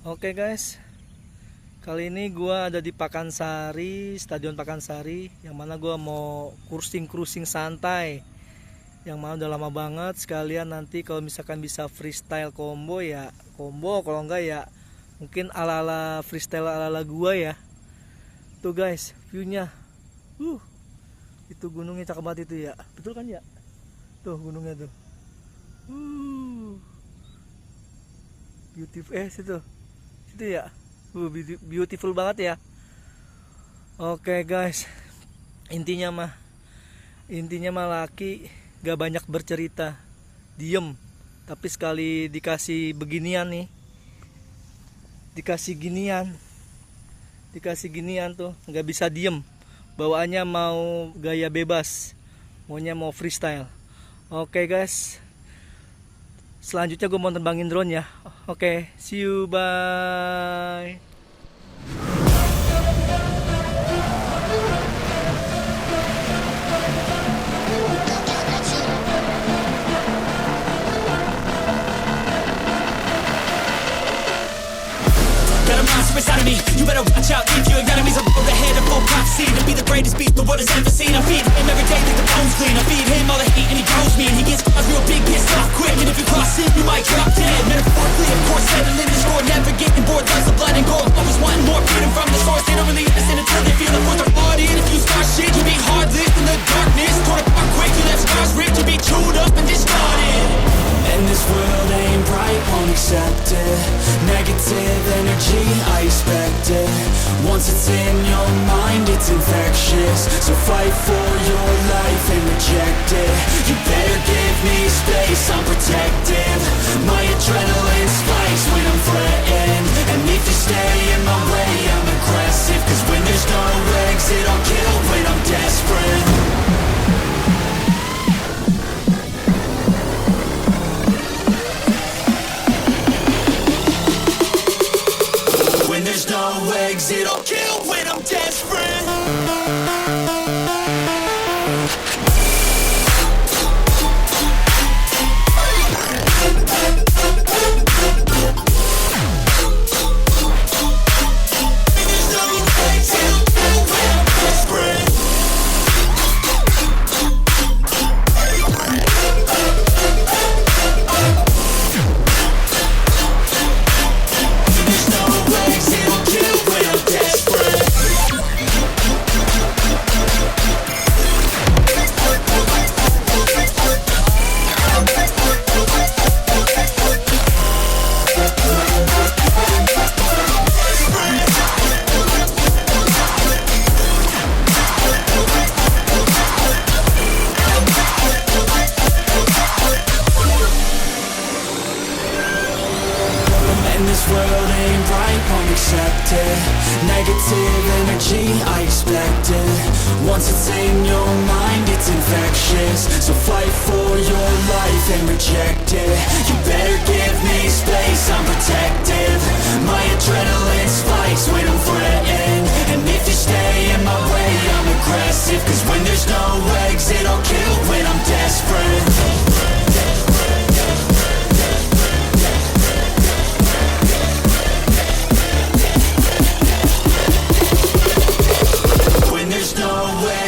Oke guys, kali ini gua ada di Pakansari, Stadion Pakansari, yang mana gua mau cruising santai, yang mana udah lama banget. Sekalian nanti kalau misalkan bisa freestyle combo ya combo, kalau enggak ya mungkin ala-ala freestyle ala-ala gua ya. Tuh guys, viewnya, itu gunungnya cakep banget itu ya, betul kan ya? Tuh gunungnya tuh, beautiful situ ya, beautiful banget ya. Oke guys, intinya mah laki gak banyak bercerita, diem, tapi sekali dikasih beginian nih, dikasih ginian tuh nggak bisa diem, bawaannya mau gaya bebas, maunya mau freestyle. Oke guys, selanjutnya gue mau terbangin drone ya. Oke, see you, bye. Inside of me, you better watch out. If your enemies, I roll ahead of full prophecy to be the greatest beast the world has ever seen. I feed him every day like the bones clean. I feed him all the hate and he grows me, and he gets cause real big, pissed off quick. And if you cross him, you might drop dead. Metaphorically, of course, settling the score, never getting bored. Lots of blood and gold, always wanting more. Freedom from the source, they don't really listen until they feel the force they're bought in. If you start shit, you be heartless in the darkness. Torn apart quick, you left scars ripped, you be chewed up and discarded. And this world ain't bright, won't accept it. Negative energy, I expect it. Once it's in your mind, it's infectious. So fight for your life and reject it. You better give me space, I'm protective. My adrenaline spikes when I'm threatened. And if you stay in my way, I'm aggressive. Cause when there's no exit, I'll kill when I'm desperate. There's no exit, I'll kill when I'm desperate. Negative energy, I expect it. Once it's in your mind, it's infectious. So fight for your life and reject it. You better give me space, I'm protective. My adrenaline spikes when I'm threatened. And if you stay in my way, I'm aggressive. Cause when there's no exit, I'll kill when I'm desperate.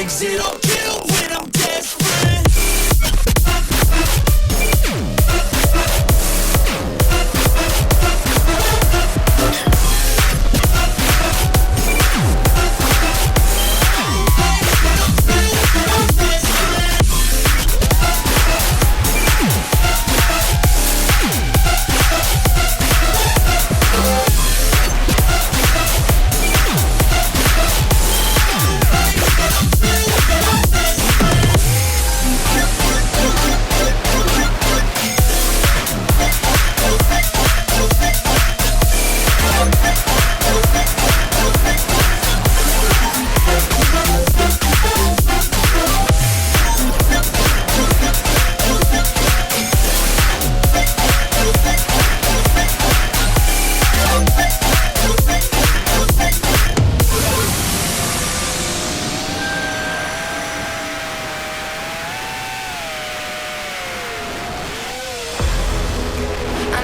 I'll kill when I'm desperate.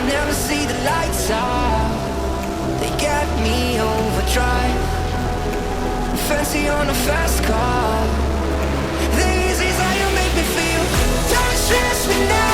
never see the lights out. get me overdrive. Fancy on a fast car. The easy how you make me feel. Don't stress me now.